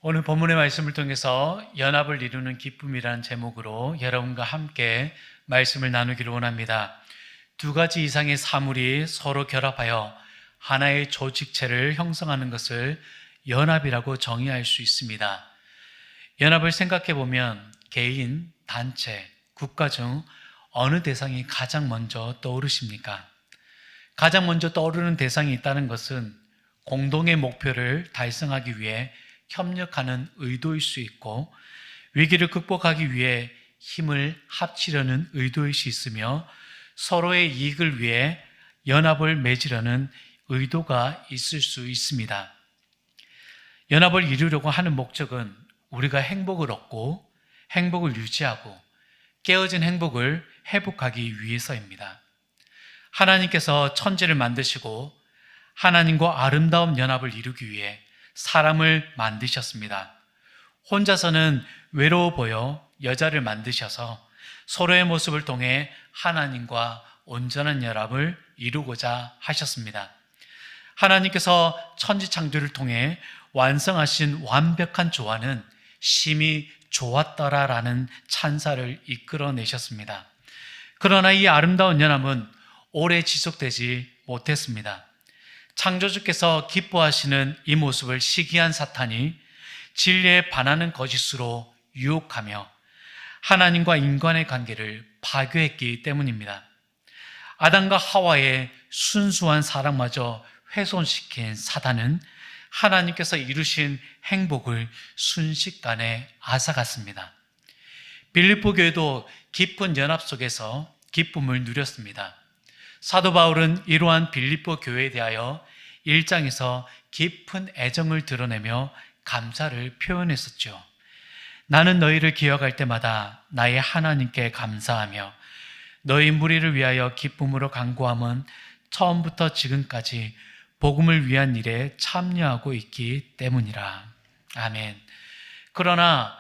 오늘 본문의 말씀을 통해서 연합을 이루는 기쁨이라는 제목으로 여러분과 함께 말씀을 나누기를 원합니다. 두 가지 이상의 사물이 서로 결합하여 하나의 조직체를 형성하는 것을 연합이라고 정의할 수 있습니다. 연합을 생각해 보면 개인, 단체, 국가 중 어느 대상이 가장 먼저 떠오르십니까? 가장 먼저 떠오르는 대상이 있다는 것은 공동의 목표를 달성하기 위해 협력하는 의도일 수 있고, 위기를 극복하기 위해 힘을 합치려는 의도일 수 있으며, 서로의 이익을 위해 연합을 맺으려는 의도가 있을 수 있습니다. 연합을 이루려고 하는 목적은 우리가 행복을 얻고 행복을 유지하고 깨어진 행복을 회복하기 위해서입니다. 하나님께서 천지를 만드시고 하나님과 아름다운 연합을 이루기 위해 사람을 만드셨습니다. 혼자서는 외로워 보여 여자를 만드셔서 서로의 모습을 통해 하나님과 온전한 연합을 이루고자 하셨습니다. 하나님께서 천지 창조를 통해 완성하신 완벽한 조화는 심히 좋았더라라는 찬사를 이끌어내셨습니다. 그러나 이 아름다운 연합은 오래 지속되지 못했습니다. 창조주께서 기뻐하시는 이 모습을 시기한 사탄이 진리에 반하는 거짓으로 유혹하며 하나님과 인간의 관계를 파괴했기 때문입니다. 아담과 하와의 순수한 사랑마저 훼손시킨 사단은 하나님께서 이루신 행복을 순식간에 앗아갔습니다. 빌립보 교회도 깊은 연합 속에서 기쁨을 누렸습니다. 사도 바울은 이러한 빌립보 교회에 대하여 1장에서 깊은 애정을 드러내며 감사를 표현했었죠. 나는 너희를 기억할 때마다 나의 하나님께 감사하며 너희 무리를 위하여 기쁨으로 간구함은 처음부터 지금까지 복음을 위한 일에 참여하고 있기 때문이라. 아멘. 그러나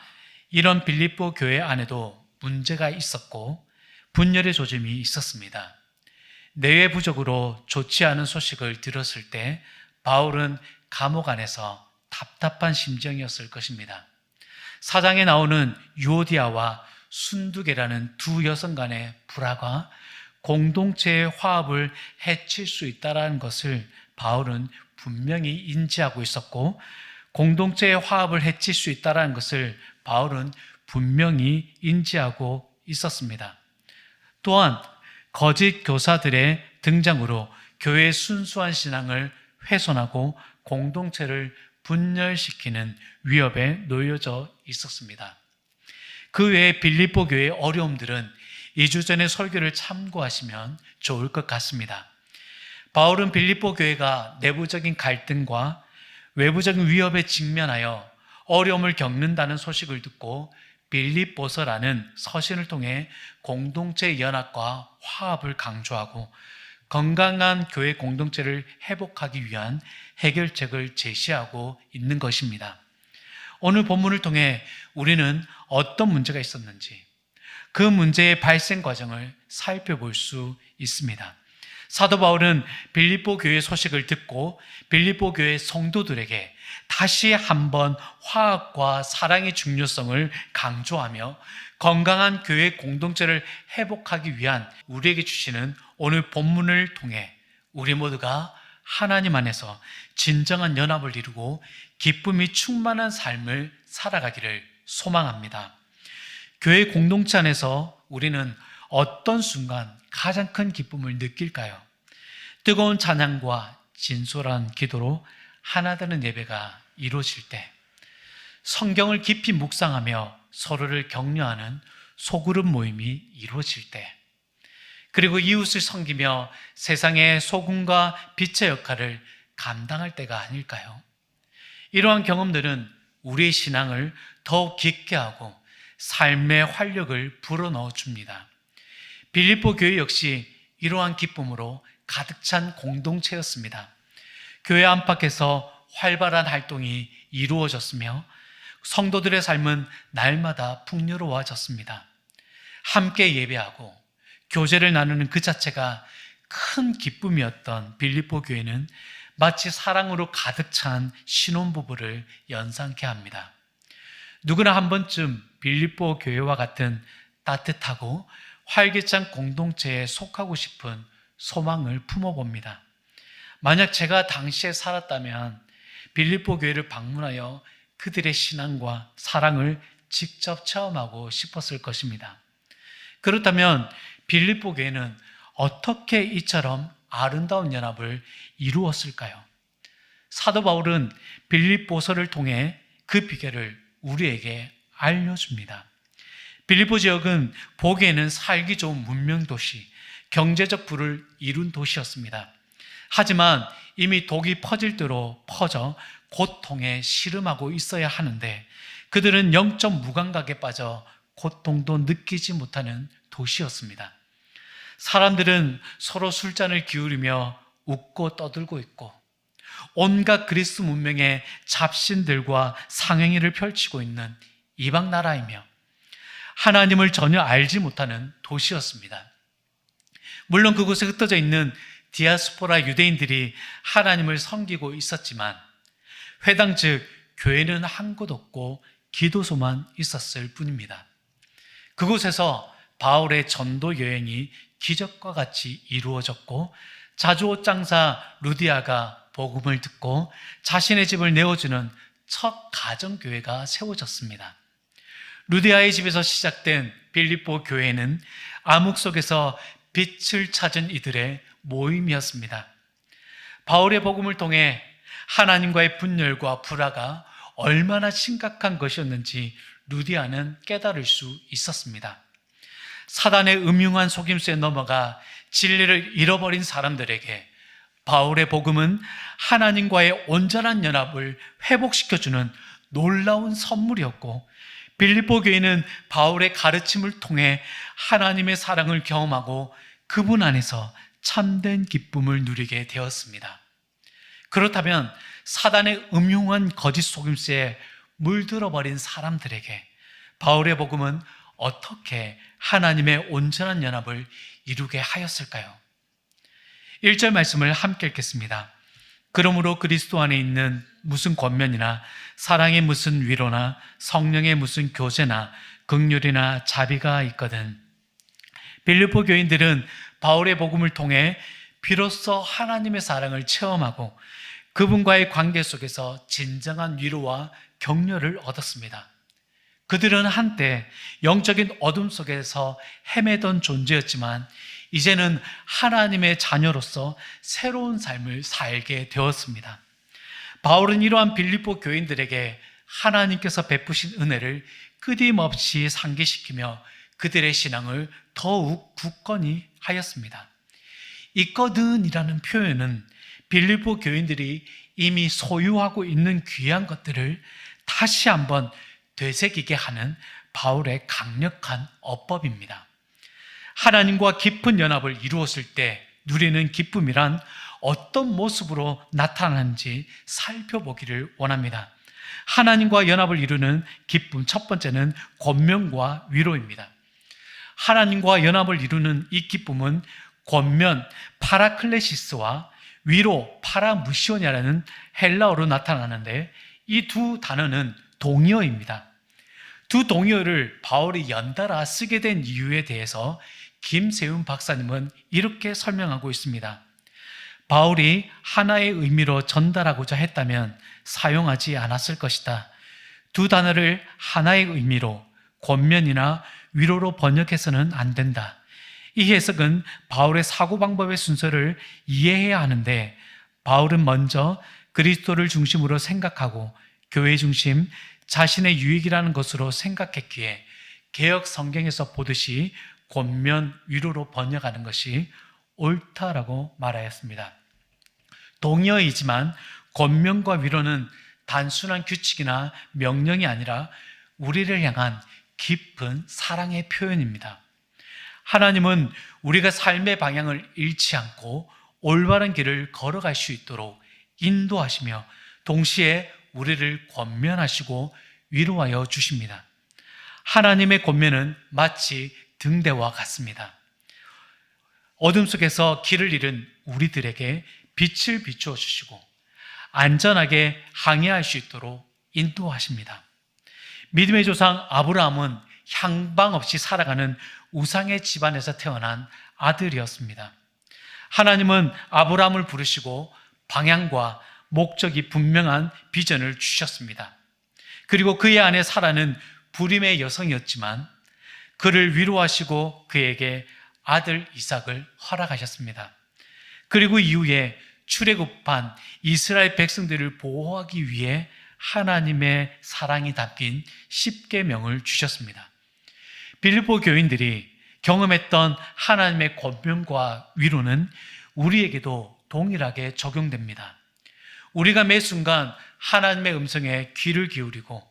이런 빌립보 교회 안에도 문제가 있었고 분열의 조짐이 있었습니다. 내외 부족으로 좋지 않은 소식을 들었을 때 바울은 감옥 안에서 답답한 심정이었을 것입니다. 4장에 나오는 유오디아와 순두계라는 두 여성 간의 불화가 공동체의 화합을 해칠 수 있다는 것을 바울은 분명히 인지하고 있었고, 공동체의 화합을 해칠 수 있다는 것을 바울은 분명히 인지하고 있었습니다. 또한 거짓 교사들의 등장으로 교회의 순수한 신앙을 훼손하고 공동체를 분열시키는 위협에 놓여져 있었습니다. 그 외에 빌립보 교회의 어려움들은 2주 전의 설교를 참고하시면 좋을 것 같습니다. 바울은 빌립보 교회가 내부적인 갈등과 외부적인 위협에 직면하여 어려움을 겪는다는 소식을 듣고 빌립보서라는 서신을 통해 공동체의 연합과 화합을 강조하고 건강한 교회 공동체를 회복하기 위한 해결책을 제시하고 있는 것입니다. 오늘 본문을 통해 우리는 어떤 문제가 있었는지 그 문제의 발생 과정을 살펴볼 수 있습니다. 사도 바울은 빌립보 교회 소식을 듣고 빌립보 교회 성도들에게 다시 한번 화합과 사랑의 중요성을 강조하며 건강한 교회 공동체를 회복하기 위한 우리에게 주시는 오늘 본문을 통해 우리 모두가 하나님 안에서 진정한 연합을 이루고 기쁨이 충만한 삶을 살아가기를 소망합니다. 교회 공동체 안에서 우리는 어떤 순간 가장 큰 기쁨을 느낄까요? 뜨거운 찬양과 진솔한 기도로 하나 되는 예배가 이루어질 때, 성경을 깊이 묵상하며 서로를 격려하는 소그룹 모임이 이루어질 때, 그리고 이웃을 섬기며 세상의 소금과 빛의 역할을 감당할 때가 아닐까요? 이러한 경험들은 우리의 신앙을 더욱 깊게 하고 삶의 활력을 불어넣어 줍니다. 빌립보 교회 역시 이러한 기쁨으로 가득 찬 공동체였습니다. 교회 안팎에서 활발한 활동이 이루어졌으며 성도들의 삶은 날마다 풍요로워졌습니다. 함께 예배하고 교제를 나누는 그 자체가 큰 기쁨이었던 빌립보 교회는 마치 사랑으로 가득 찬 신혼부부를 연상케 합니다. 누구나 한 번쯤 빌립보 교회와 같은 따뜻하고 활기찬 공동체에 속하고 싶은 소망을 품어봅니다. 만약 제가 당시에 살았다면 빌립보 교회를 방문하여 그들의 신앙과 사랑을 직접 체험하고 싶었을 것입니다. 그렇다면 빌립보 교회는 어떻게 이처럼 아름다운 연합을 이루었을까요? 사도 바울은 빌립보서를 통해 그 비결을 우리에게 알려줍니다. 빌립보 지역은 보기에는 살기 좋은 문명도시, 경제적 부를 이룬 도시였습니다. 하지만 이미 독이 퍼질 대로 퍼져 고통에 시름하고 있어야 하는데 그들은 영적 무감각에 빠져 고통도 느끼지 못하는 도시였습니다. 사람들은 서로 술잔을 기울이며 웃고 떠들고 있고 온갖 그리스 문명의 잡신들과 상행위를 펼치고 있는 이방 나라이며 하나님을 전혀 알지 못하는 도시였습니다. 물론 그곳에 흩어져 있는 디아스포라 유대인들이 하나님을 섬기고 있었지만 회당 즉 교회는 한 곳 없고 기도소만 있었을 뿐입니다. 그곳에서 바울의 전도 여행이 기적과 같이 이루어졌고 자주옷 장사 루디아가 복음을 듣고 자신의 집을 내어주는 첫 가정교회가 세워졌습니다. 루디아의 집에서 시작된 빌립보 교회는 암흑 속에서 빛을 찾은 이들의 모임이었습니다. 바울의 복음을 통해 하나님과의 분열과 불화가 얼마나 심각한 것이었는지 루디아는 깨달을 수 있었습니다. 사단의 음흉한 속임수에 넘어가 진리를 잃어버린 사람들에게 바울의 복음은 하나님과의 온전한 연합을 회복시켜주는 놀라운 선물이었고 빌립보 교회는 바울의 가르침을 통해 하나님의 사랑을 경험하고 그분 안에서 참된 기쁨을 누리게 되었습니다. 그렇다면 사단의 음흉한 거짓 속임수에 물들어버린 사람들에게 바울의 복음은 어떻게 하나님의 온전한 연합을 이루게 하였을까요? 1절 말씀을 함께 읽겠습니다. 그러므로 그리스도 안에 있는 무슨 권면이나 사랑의 무슨 위로나 성령의 무슨 교제나 긍휼이나 자비가 있거든. 빌립보 교인들은 바울의 복음을 통해 비로소 하나님의 사랑을 체험하고 그분과의 관계 속에서 진정한 위로와 격려를 얻었습니다. 그들은 한때 영적인 어둠 속에서 헤매던 존재였지만 이제는 하나님의 자녀로서 새로운 삶을 살게 되었습니다. 바울은 이러한 빌립보 교인들에게 하나님께서 베푸신 은혜를 끊임없이 상기시키며 그들의 신앙을 더욱 굳건히 하였습니다. 있거든이라는 표현은 빌립보 교인들이 이미 소유하고 있는 귀한 것들을 다시 한번 되새기게 하는 바울의 강력한 어법입니다. 하나님과 깊은 연합을 이루었을 때 누리는 기쁨이란 어떤 모습으로 나타나는지 살펴보기를 원합니다. 하나님과 연합을 이루는 기쁨 첫 번째는 권면과 위로입니다. 하나님과 연합을 이루는 이 기쁨은 권면 파라클레시스와 위로 파라무시오냐라는 헬라어로 나타나는데 이 두 단어는 동의어입니다. 두 동의어를 바울이 연달아 쓰게 된 이유에 대해서 김세훈 박사님은 이렇게 설명하고 있습니다. 바울이 하나의 의미로 전달하고자 했다면 사용하지 않았을 것이다. 두 단어를 하나의 의미로 권면이나 위로로 번역해서는 안 된다. 이 해석은 바울의 사고방법의 순서를 이해해야 하는데 바울은 먼저 그리스도를 중심으로 생각하고 교회 중심, 자신의 유익이라는 것으로 생각했기에 개역 성경에서 보듯이 권면, 위로로 번역하는 것이 옳다라고 말하였습니다. 동의어이지만 권면과 위로는 단순한 규칙이나 명령이 아니라 우리를 향한 깊은 사랑의 표현입니다. 하나님은 우리가 삶의 방향을 잃지 않고 올바른 길을 걸어갈 수 있도록 인도하시며 동시에 우리를 권면하시고 위로하여 주십니다. 하나님의 권면은 마치 등대와 같습니다. 어둠 속에서 길을 잃은 우리들에게 빛을 비추어 주시고 안전하게 항해할 수 있도록 인도하십니다. 믿음의 조상 아브라함은 향방 없이 살아가는 우상의 집안에서 태어난 아들이었습니다. 하나님은 아브라함을 부르시고 방향과 목적이 분명한 비전을 주셨습니다. 그리고 그의 아내 사라는 불임의 여성이었지만 그를 위로하시고 그에게 아들 이삭을 허락하셨습니다. 그리고 이후에 출애굽한 이스라엘 백성들을 보호하기 위해 하나님의 사랑이 담긴 십계명을 주셨습니다. 빌립보 교인들이 경험했던 하나님의 권면과 위로는 우리에게도 동일하게 적용됩니다. 우리가 매 순간 하나님의 음성에 귀를 기울이고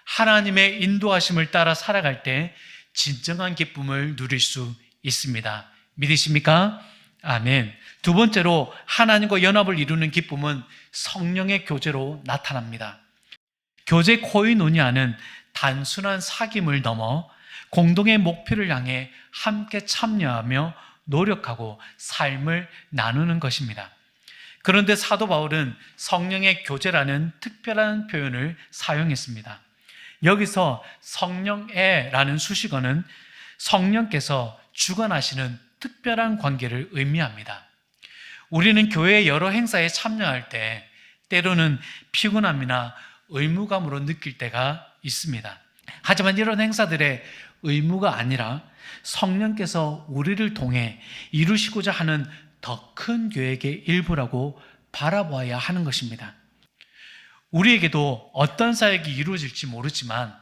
하나님의 인도하심을 따라 살아갈 때 진정한 기쁨을 누릴 수 있습니다. 믿으십니까? 아멘. 두 번째로 하나님과 연합을 이루는 기쁨은 성령의 교제로 나타납니다. 교제 코이노니아는 단순한 사귐을 넘어 공동의 목표를 향해 함께 참여하며 노력하고 삶을 나누는 것입니다. 그런데 사도 바울은 성령의 교제라는 특별한 표현을 사용했습니다. 여기서 성령애라는 수식어는 성령께서 주관하시는 특별한 관계를 의미합니다. 우리는 교회의 여러 행사에 참여할 때 때로는 피곤함이나 의무감으로 느낄 때가 있습니다. 하지만 이런 행사들의 의무가 아니라 성령께서 우리를 통해 이루시고자 하는 더 큰 계획의 일부라고 바라보아야 하는 것입니다. 우리에게도 어떤 사역이 이루어질지 모르지만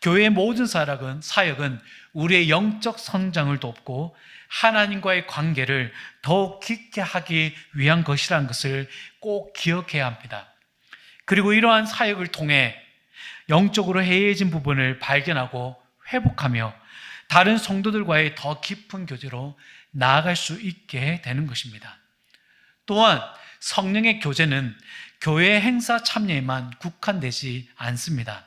교회의 모든 사역은 우리의 영적 성장을 돕고 하나님과의 관계를 더욱 깊게 하기 위한 것이라는 것을 꼭 기억해야 합니다. 그리고 이러한 사역을 통해 영적으로 해이해진 부분을 발견하고 회복하며 다른 성도들과의 더 깊은 교제로 나아갈 수 있게 되는 것입니다. 또한 성령의 교제는 교회 행사 참여에만 국한되지 않습니다.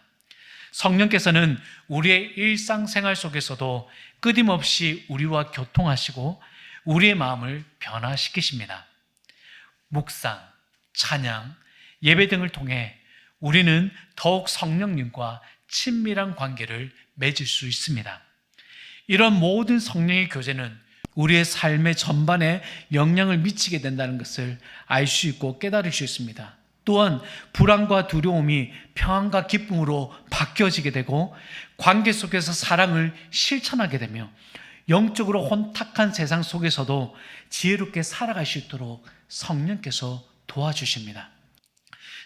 성령께서는 우리의 일상생활 속에서도 끊임없이 우리와 교통하시고 우리의 마음을 변화시키십니다. 묵상, 찬양, 예배 등을 통해 우리는 더욱 성령님과 친밀한 관계를 맺을 수 있습니다. 이런 모든 성령의 교제는 우리의 삶의 전반에 영향을 미치게 된다는 것을 알 수 있고 깨달을 수 있습니다. 또한 불안과 두려움이 평안과 기쁨으로 바뀌어지게 되고 관계 속에서 사랑을 실천하게 되며 영적으로 혼탁한 세상 속에서도 지혜롭게 살아갈 수 있도록 성령께서 도와주십니다.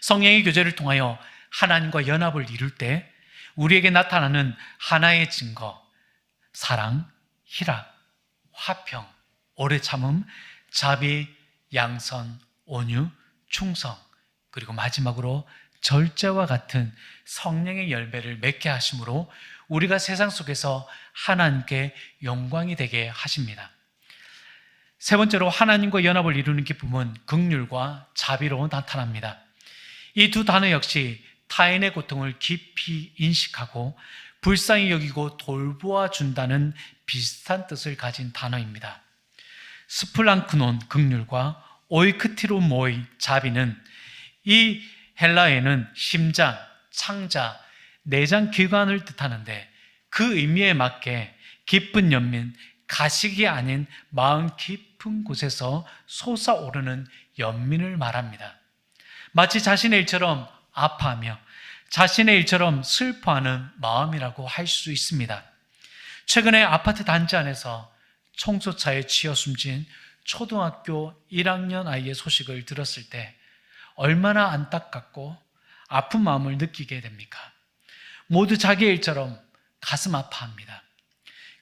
성령의 교제를 통하여 하나님과 연합을 이룰 때 우리에게 나타나는 하나의 증거, 사랑, 희락, 화평, 오래 참음, 자비, 양선, 온유, 충성, 그리고 마지막으로 절제와 같은 성령의 열매를 맺게 하심으로 우리가 세상 속에서 하나님께 영광이 되게 하십니다. 세 번째로 하나님과 연합을 이루는 기쁨은 긍휼과 자비로 나타납니다. 이 두 단어 역시 타인의 고통을 깊이 인식하고 불쌍히 여기고 돌보아 준다는 비슷한 뜻을 가진 단어입니다. 스플랑크논 긍휼과 오이크티로모이 자비는 이 헬라어에는 심장, 창자, 내장 기관을 뜻하는데 그 의미에 맞게 깊은 연민, 가식이 아닌 마음 깊은 곳에서 솟아오르는 연민을 말합니다. 마치 자신의 일처럼 아파하며 자신의 일처럼 슬퍼하는 마음이라고 할 수 있습니다. 최근에 아파트 단지 안에서 청소차에 치여 숨진 초등학교 1학년 아이의 소식을 들었을 때 얼마나 안타깝고 아픈 마음을 느끼게 됩니까? 모두 자기의 일처럼 가슴 아파합니다.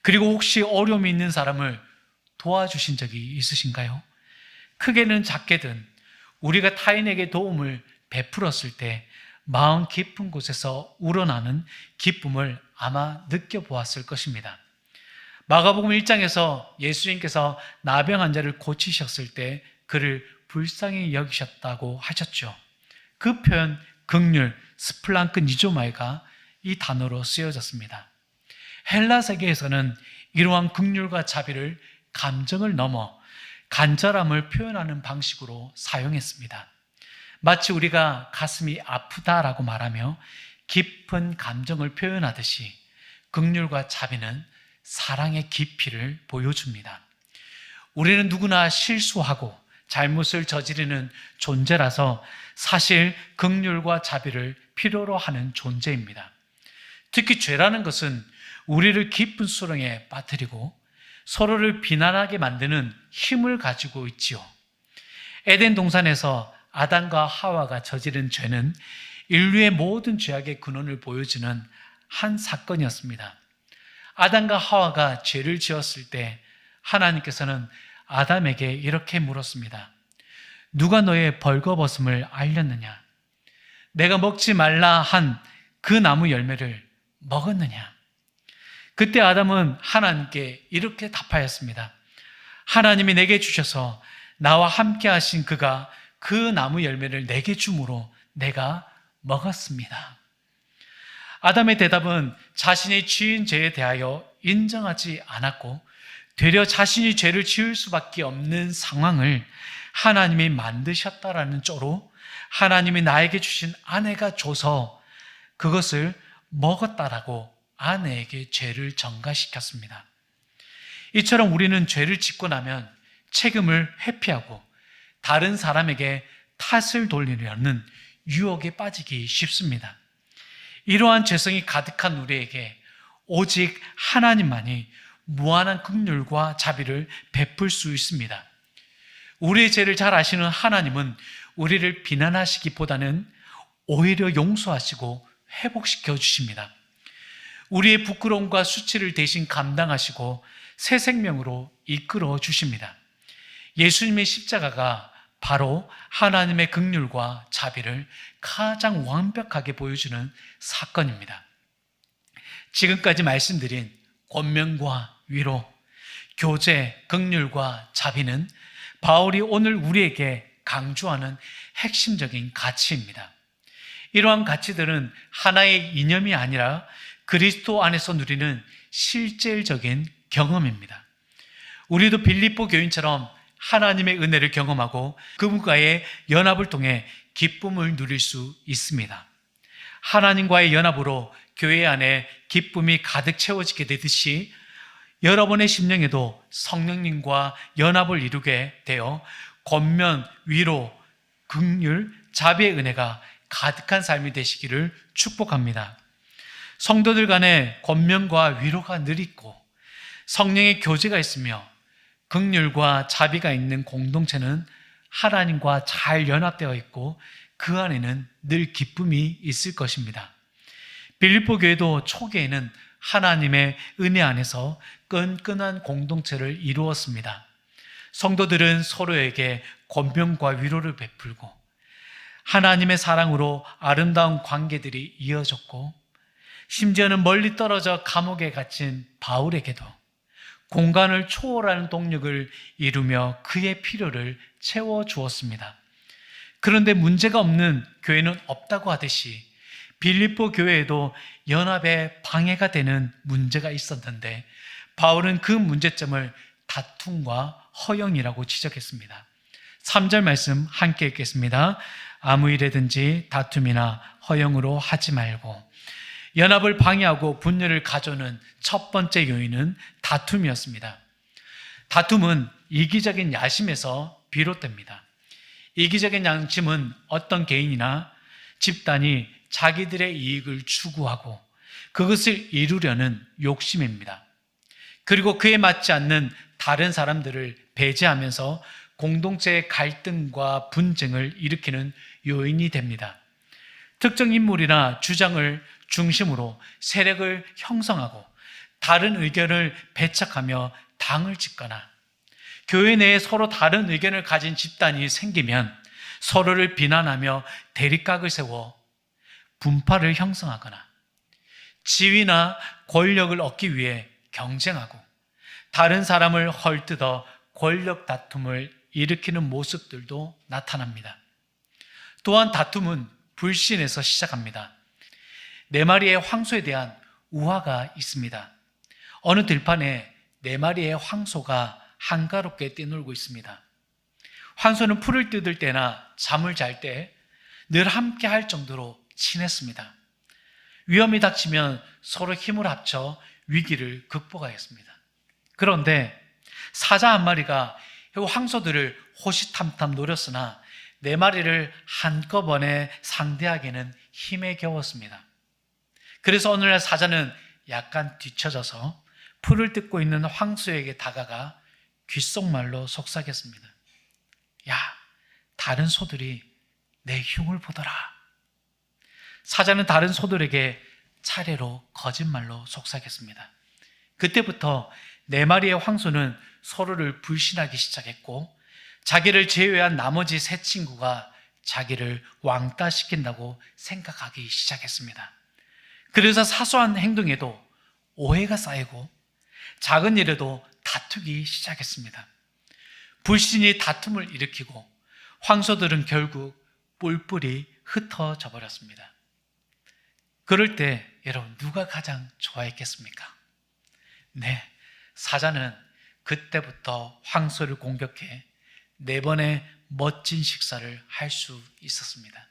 그리고 혹시 어려움이 있는 사람을 도와주신 적이 있으신가요? 크게는 작게든 우리가 타인에게 도움을 베풀었을 때 마음 깊은 곳에서 우러나는 기쁨을 아마 느껴보았을 것입니다. 마가복음 1장에서 예수님께서 나병 환자를 고치셨을 때 그를 불쌍히 여기셨다고 하셨죠. 그 표현 긍휼, 스플랑크 니조마이가 이 단어로 쓰여졌습니다. 헬라 세계에서는 이러한 긍휼과 자비를 감정을 넘어 간절함을 표현하는 방식으로 사용했습니다. 마치 우리가 가슴이 아프다라고 말하며 깊은 감정을 표현하듯이 긍휼과 자비는 사랑의 깊이를 보여줍니다. 우리는 누구나 실수하고 잘못을 저지르는 존재라서 사실 긍휼과 자비를 필요로 하는 존재입니다. 특히 죄라는 것은 우리를 깊은 수렁에 빠뜨리고 서로를 비난하게 만드는 힘을 가지고 있지요. 에덴 동산에서 아담과 하와가 저지른 죄는 인류의 모든 죄악의 근원을 보여주는 한 사건이었습니다. 아담과 하와가 죄를 지었을 때 하나님께서는 아담에게 이렇게 물었습니다. 누가 너의 벌거벗음을 알렸느냐? 내가 먹지 말라 한 그 나무 열매를 먹었느냐? 그때 아담은 하나님께 이렇게 답하였습니다. 하나님이 내게 주셔서 나와 함께 하신 그가 그 나무 열매를 내게 주므로 내가 먹었습니다. 아담의 대답은 자신이 지은 죄에 대하여 인정하지 않았고 되려 자신이 죄를 지을 수밖에 없는 상황을 하나님이 만드셨다라는 쪼로 하나님이 나에게 주신 아내가 줘서 그것을 먹었다라고 아내에게 죄를 전가시켰습니다. 이처럼 우리는 죄를 짓고 나면 책임을 회피하고 다른 사람에게 탓을 돌리려는 유혹에 빠지기 쉽습니다. 이러한 죄성이 가득한 우리에게 오직 하나님만이 무한한 긍휼과 자비를 베풀 수 있습니다. 우리의 죄를 잘 아시는 하나님은 우리를 비난하시기보다는 오히려 용서하시고 회복시켜 주십니다. 우리의 부끄러움과 수치를 대신 감당하시고 새 생명으로 이끌어 주십니다. 예수님의 십자가가 바로 하나님의 긍휼과 자비를 가장 완벽하게 보여주는 사건입니다. 지금까지 말씀드린 권면과 위로, 교제, 긍휼과 자비는 바울이 오늘 우리에게 강조하는 핵심적인 가치입니다. 이러한 가치들은 하나의 이념이 아니라 그리스도 안에서 누리는 실질적인 경험입니다. 우리도 빌립보 교인처럼 하나님의 은혜를 경험하고 그분과의 연합을 통해 기쁨을 누릴 수 있습니다. 하나님과의 연합으로 교회 안에 기쁨이 가득 채워지게 되듯이 여러분의 심령에도 성령님과 연합을 이루게 되어 권면, 위로, 긍휼, 자비의 은혜가 가득한 삶이 되시기를 축복합니다. 성도들 간에 권면과 위로가 늘 있고 성령의 교제가 있으며 긍휼과 자비가 있는 공동체는 하나님과 잘 연합되어 있고 그 안에는 늘 기쁨이 있을 것입니다. 빌립보 교회도 초기에는 하나님의 은혜 안에서 끈끈한 공동체를 이루었습니다. 성도들은 서로에게 권면과 위로를 베풀고 하나님의 사랑으로 아름다운 관계들이 이어졌고 심지어는 멀리 떨어져 감옥에 갇힌 바울에게도 공간을 초월하는 동력을 이루며 그의 필요를 채워주었습니다. 그런데 문제가 없는 교회는 없다고 하듯이 빌립보 교회에도 연합에 방해가 되는 문제가 있었는데 바울은 그 문제점을 다툼과 허영이라고 지적했습니다. 3절 말씀 함께 읽겠습니다. 아무 일에든지 다툼이나 허영으로 하지 말고. 연합을 방해하고 분열을 가져오는 첫 번째 요인은 다툼이었습니다. 다툼은 이기적인 야심에서 비롯됩니다. 이기적인 양심은 어떤 개인이나 집단이 자기들의 이익을 추구하고 그것을 이루려는 욕심입니다. 그리고 그에 맞지 않는 다른 사람들을 배제하면서 공동체의 갈등과 분쟁을 일으키는 요인이 됩니다. 특정 인물이나 주장을 중심으로 세력을 형성하고 다른 의견을 배척하며 당을 짓거나 교회 내에 서로 다른 의견을 가진 집단이 생기면 서로를 비난하며 대립각을 세워 분파를 형성하거나 지위나 권력을 얻기 위해 경쟁하고 다른 사람을 헐뜯어 권력 다툼을 일으키는 모습들도 나타납니다. 또한 다툼은 불신에서 시작합니다. 네 마리의 황소에 대한 우화가 있습니다. 어느 들판에 네 마리의 황소가 한가롭게 뛰놀고 있습니다. 황소는 풀을 뜯을 때나 잠을 잘 때 늘 함께 할 정도로 친했습니다. 위험이 닥치면 서로 힘을 합쳐 위기를 극복하였습니다. 그런데 사자 한 마리가 황소들을 호시탐탐 노렸으나 4마리를 한꺼번에 상대하기에는 힘에 겨웠습니다. 그래서 어느 날 사자는 약간 뒤처져서 풀을 뜯고 있는 황소에게 다가가 귓속말로 속삭였습니다. 야, 다른 소들이 내 흉을 보더라. 사자는 다른 소들에게 차례로 거짓말로 속삭였습니다. 그때부터 4마리의 황소는 서로를 불신하기 시작했고 자기를 제외한 나머지 3친구가 자기를 왕따시킨다고 생각하기 시작했습니다. 그래서 사소한 행동에도 오해가 쌓이고 작은 일에도 다투기 시작했습니다. 불신이 다툼을 일으키고 황소들은 결국 뿔뿔이 흩어져 버렸습니다. 그럴 때 여러분 누가 가장 좋아했겠습니까? 네, 사자는 그때부터 황소를 공격해 4번의 멋진 식사를 할 수 있었습니다.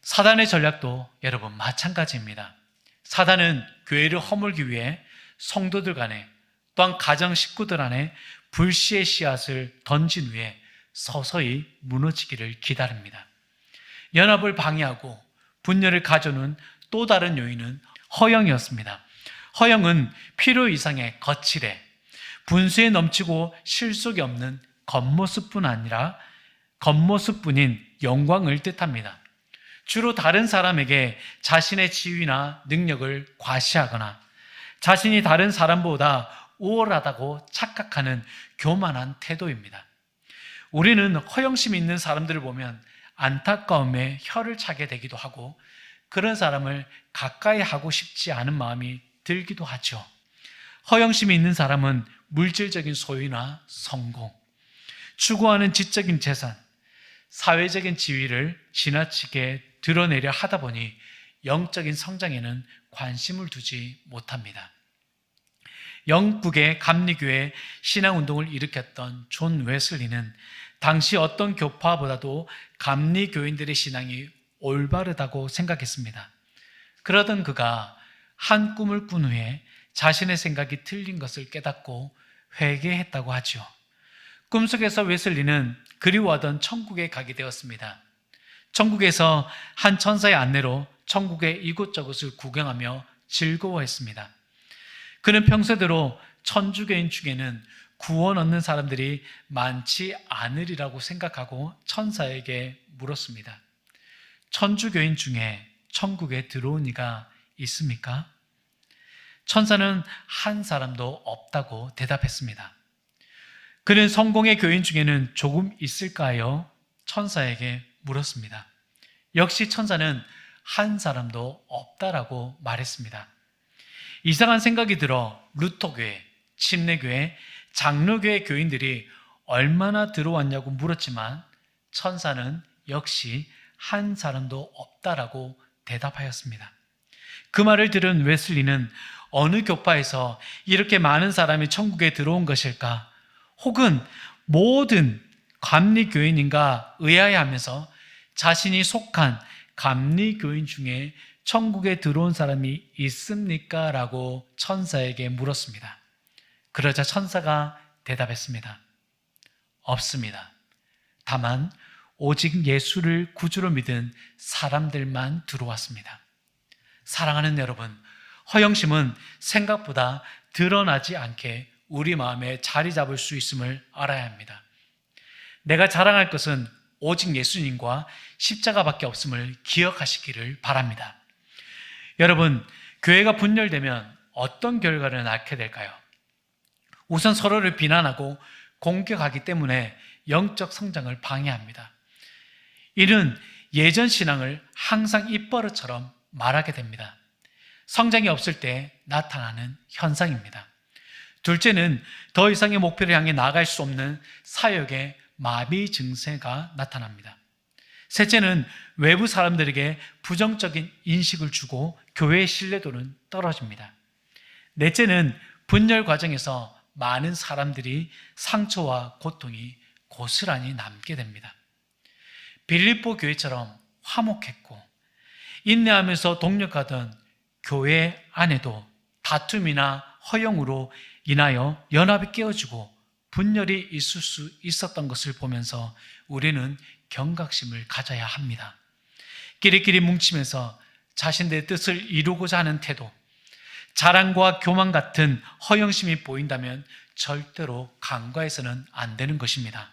사단의 전략도 여러분 마찬가지입니다. 사단은 교회를 허물기 위해 성도들 간에 또한 가정 식구들 안에 불씨의 씨앗을 던진 후에 서서히 무너지기를 기다립니다. 연합을 방해하고 분열을 가져오는 또 다른 요인은 허영이었습니다. 허영은 필요 이상의 거칠해 분수에 넘치고 실속이 없는 겉모습뿐인 영광을 뜻합니다. 주로 다른 사람에게 자신의 지위나 능력을 과시하거나 자신이 다른 사람보다 우월하다고 착각하는 교만한 태도입니다. 우리는 허영심 있는 사람들을 보면 안타까움에 혀를 차게 되기도 하고 그런 사람을 가까이 하고 싶지 않은 마음이 들기도 하죠. 허영심이 있는 사람은 물질적인 소유나 성공, 추구하는 지적인 재산, 사회적인 지위를 지나치게 드러내려 하다 보니 영적인 성장에는 관심을 두지 못합니다. 영국의 감리교회 신앙운동을 일으켰던 존 웨슬리는 당시 어떤 교파보다도 감리교인들의 신앙이 올바르다고 생각했습니다. 그러던 그가 한 꿈을 꾼 후에 자신의 생각이 틀린 것을 깨닫고 회개했다고 하죠. 꿈속에서 웨슬리는 그리워하던 천국에 가게 되었습니다. 천국에서 한 천사의 안내로 천국의 이곳저곳을 구경하며 즐거워했습니다. 그는 평소대로 천주교인 중에는 구원 얻는 사람들이 많지 않으리라고 생각하고 천사에게 물었습니다. 천주교인 중에 천국에 들어온 이가 있습니까? 천사는 한 사람도 없다고 대답했습니다. 그는 성공의 교인 중에는 조금 있을까요? 천사에게 물었습니다. 역시 천사는 한 사람도 없다라고 말했습니다. 이상한 생각이 들어 루터교회, 침례교회, 장로교회 교인들이 얼마나 들어왔냐고 물었지만 천사는 역시 한 사람도 없다라고 대답하였습니다. 그 말을 들은 웨슬리는 어느 교파에서 이렇게 많은 사람이 천국에 들어온 것일까? 혹은 모든 감리교인인가 의아해하면서 자신이 속한 감리교인 중에 천국에 들어온 사람이 있습니까? 라고 천사에게 물었습니다. 그러자 천사가 대답했습니다. 없습니다. 다만 오직 예수를 구주로 믿은 사람들만 들어왔습니다. 사랑하는 여러분, 허영심은 생각보다 드러나지 않게 우리 마음에 자리 잡을 수 있음을 알아야 합니다. 내가 자랑할 것은 오직 예수님과 십자가밖에 없음을 기억하시기를 바랍니다. 여러분, 교회가 분열되면 어떤 결과를 낳게 될까요? 우선 서로를 비난하고 공격하기 때문에 영적 성장을 방해합니다. 이는 예전 신앙을 항상 입버릇처럼 말하게 됩니다. 성장이 없을 때 나타나는 현상입니다. 둘째는 더 이상의 목표를 향해 나아갈 수 없는 사역의 마비 증세가 나타납니다. 셋째는 외부 사람들에게 부정적인 인식을 주고 교회의 신뢰도는 떨어집니다. 넷째는 분열 과정에서 많은 사람들이 상처와 고통이 고스란히 남게 됩니다. 빌립보 교회처럼 화목했고 인내하면서 동력하던 교회 안에도 다툼이나 허영으로 인하여 연합이 깨어지고 분열이 있을 수 있었던 것을 보면서 우리는 경각심을 가져야 합니다. 끼리끼리 뭉치면서 자신들의 뜻을 이루고자 하는 태도, 자랑과 교만 같은 허영심이 보인다면 절대로 간과해서는 안 되는 것입니다.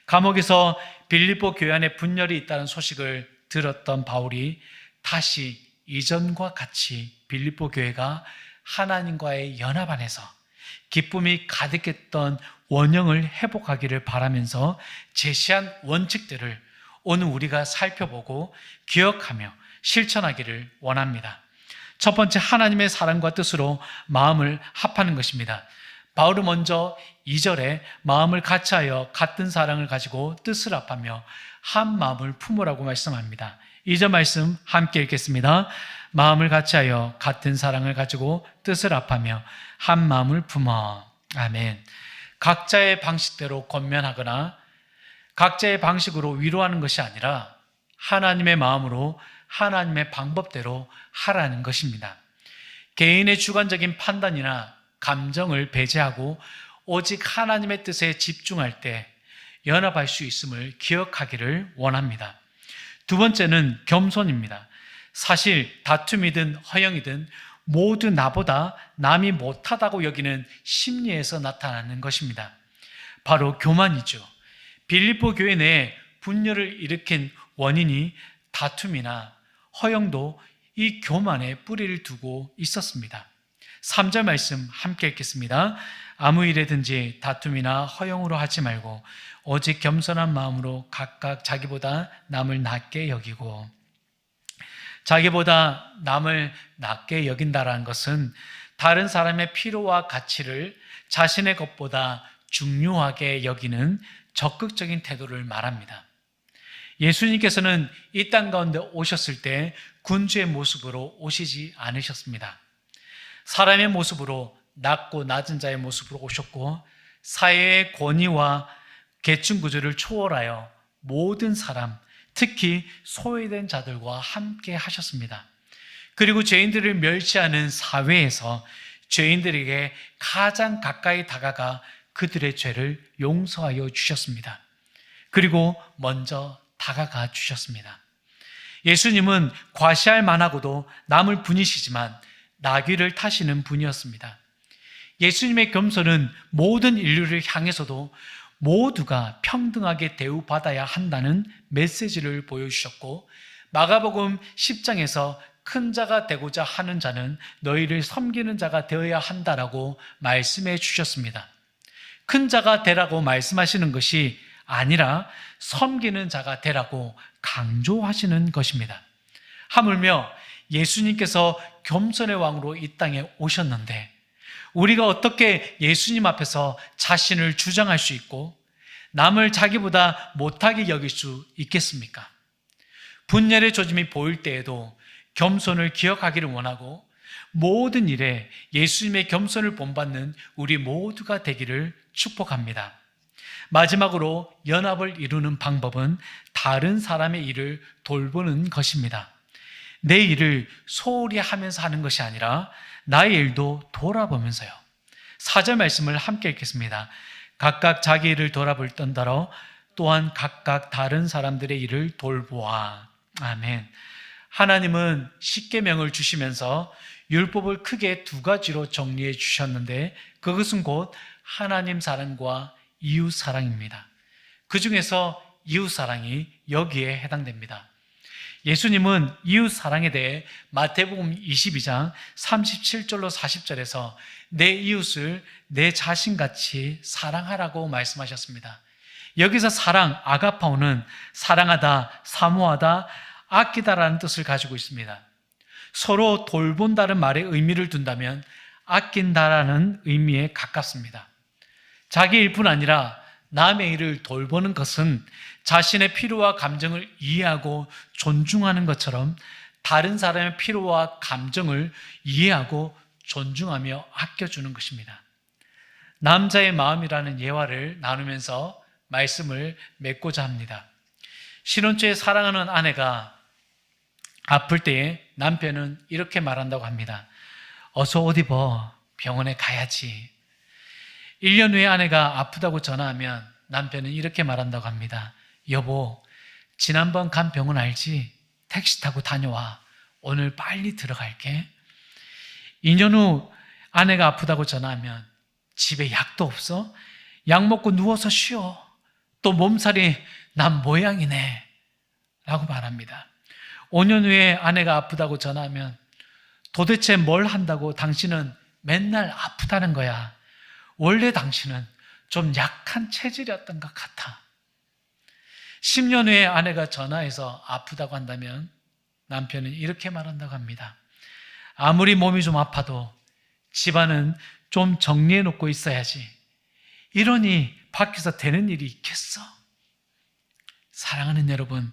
감옥에서 빌립보 교회 안에 분열이 있다는 소식을 들었던 바울이 다시 이전과 같이 빌립보 교회가 하나님과의 연합 안에서 기쁨이 가득했던 원형을 회복하기를 바라면서 제시한 원칙들을 오늘 우리가 살펴보고 기억하며 실천하기를 원합니다. 첫 번째, 하나님의 사랑과 뜻으로 마음을 합하는 것입니다. 바울은 먼저 2절에 마음을 같이하여 같은 사랑을 가지고 뜻을 합하며 한 마음을 품으라고 말씀합니다. 2절 말씀 함께 읽겠습니다. 마음을 같이하여 같은 사랑을 가지고 뜻을 합하며 한 마음을 품어. 아멘. 각자의 방식대로 권면하거나 각자의 방식으로 위로하는 것이 아니라 하나님의 마음으로 하나님의 방법대로 하라는 것입니다. 개인의 주관적인 판단이나 감정을 배제하고 오직 하나님의 뜻에 집중할 때 연합할 수 있음을 기억하기를 원합니다. 두 번째는 겸손입니다. 사실 다툼이든 허영이든 모두 나보다 남이 못하다고 여기는 심리에서 나타나는 것입니다. 바로 교만이죠. 빌립보 교회 내에 분열을 일으킨 원인이 다툼이나 허영도 이 교만에 뿌리를 두고 있었습니다. 3절 말씀 함께 읽겠습니다. 아무 일에든지 다툼이나 허영으로 하지 말고 오직 겸손한 마음으로 각각 자기보다 남을 낮게 여기고, 자기보다 남을 낮게 여긴다라는 것은 다른 사람의 필요와 가치를 자신의 것보다 중요하게 여기는 적극적인 태도를 말합니다. 예수님께서는 이 땅 가운데 오셨을 때 군주의 모습으로 오시지 않으셨습니다. 사람의 모습으로, 낮고 낮은 자의 모습으로 오셨고 사회의 권위와 계층 구조를 초월하여 모든 사람, 특히 소외된 자들과 함께 하셨습니다. 그리고 죄인들을 멸시하는 사회에서 죄인들에게 가장 가까이 다가가 그들의 죄를 용서하여 주셨습니다. 그리고 먼저 다가가 주셨습니다. 예수님은 과시할 만하고도 남을 분이시지만 나귀를 타시는 분이었습니다. 예수님의 겸손은 모든 인류를 향해서도 모두가 평등하게 대우받아야 한다는 메시지를 보여주셨고, 마가복음 10장에서 큰 자가 되고자 하는 자는 너희를 섬기는 자가 되어야 한다라고 말씀해 주셨습니다. 큰 자가 되라고 말씀하시는 것이 아니라 섬기는 자가 되라고 강조하시는 것입니다. 하물며 예수님께서 겸손의 왕으로 이 땅에 오셨는데 우리가 어떻게 예수님 앞에서 자신을 주장할 수 있고 남을 자기보다 못하게 여길 수 있겠습니까? 분열의 조짐이 보일 때에도 겸손을 기억하기를 원하고 모든 일에 예수님의 겸손을 본받는 우리 모두가 되기를 축복합니다. 마지막으로 연합을 이루는 방법은 다른 사람의 일을 돌보는 것입니다. 내 일을 소홀히 하면서 하는 것이 아니라 나의 일도 돌아보면서요. 4절 말씀을 함께 읽겠습니다. 각각 자기 일을 돌아볼 던더러 또한 각각 다른 사람들의 일을 돌보아. 아멘. 하나님은 십계명을 주시면서 율법을 크게 두 가지로 정리해 주셨는데 그것은 곧 하나님 사랑과 이웃 사랑입니다. 그 중에서 이웃 사랑이 여기에 해당됩니다. 예수님은 이웃 사랑에 대해 마태복음 22장 37절로 40절에서 내 이웃을 내 자신같이 사랑하라고 말씀하셨습니다. 여기서 사랑, 아가파오는 사랑하다, 사모하다, 아끼다라는 뜻을 가지고 있습니다. 서로 돌본다는 말의 의미를 둔다면 아낀다라는 의미에 가깝습니다. 자기 일뿐 아니라 남의 일을 돌보는 것은 자신의 필요와 감정을 이해하고 존중하는 것처럼 다른 사람의 필요와 감정을 이해하고 존중하며 아껴주는 것입니다. 남자의 마음이라는 예화를 나누면서 말씀을 맺고자 합니다. 신혼초에 사랑하는 아내가 아플 때에 남편은 이렇게 말한다고 합니다. 어서 옷 입어. 병원에 가야지. 1년 후에 아내가 아프다고 전화하면 남편은 이렇게 말한다고 합니다. 여보, 지난번 간 병원 알지? 택시 타고 다녀와. 오늘 빨리 들어갈게. 2년 후 아내가 아프다고 전화하면 집에 약도 없어? 약 먹고 누워서 쉬어. 또 몸살이 난 모양이네. 라고 말합니다. 5년 후에 아내가 아프다고 전화하면 도대체 뭘 한다고 당신은 맨날 아프다는 거야. 원래 당신은 좀 약한 체질이었던 것 같아. 10년 후에 아내가 전화해서 아프다고 한다면 남편은 이렇게 말한다고 합니다. 아무리 몸이 좀 아파도 집안은 좀 정리해 놓고 있어야지. 이러니 밖에서 되는 일이 있겠어? 사랑하는 여러분,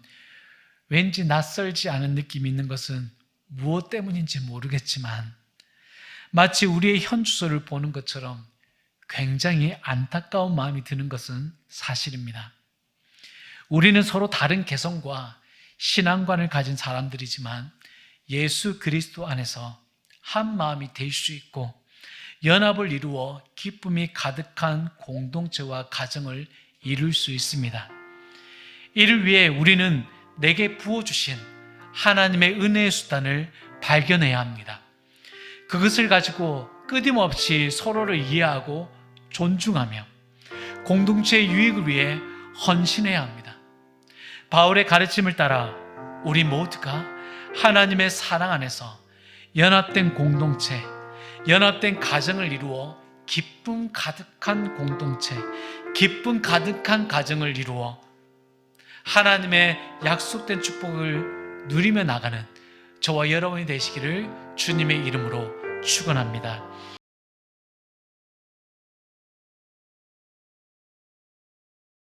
왠지 낯설지 않은 느낌이 있는 것은 무엇 때문인지 모르겠지만 마치 우리의 현 주소를 보는 것처럼 굉장히 안타까운 마음이 드는 것은 사실입니다. 우리는 서로 다른 개성과 신앙관을 가진 사람들이지만 예수 그리스도 안에서 한 마음이 될 수 있고 연합을 이루어 기쁨이 가득한 공동체와 가정을 이룰 수 있습니다. 이를 위해 우리는 내게 부어주신 하나님의 은혜의 수단을 발견해야 합니다. 그것을 가지고 끊임없이 서로를 이해하고 존중하며 공동체의 유익을 위해 헌신해야 합니다. 바울의 가르침을 따라 우리 모두가 하나님의 사랑 안에서 연합된 공동체, 연합된 가정을 이루어 기쁨 가득한 공동체, 기쁨 가득한 가정을 이루어 하나님의 약속된 축복을 누리며 나가는 저와 여러분이 되시기를 주님의 이름으로 축원합니다.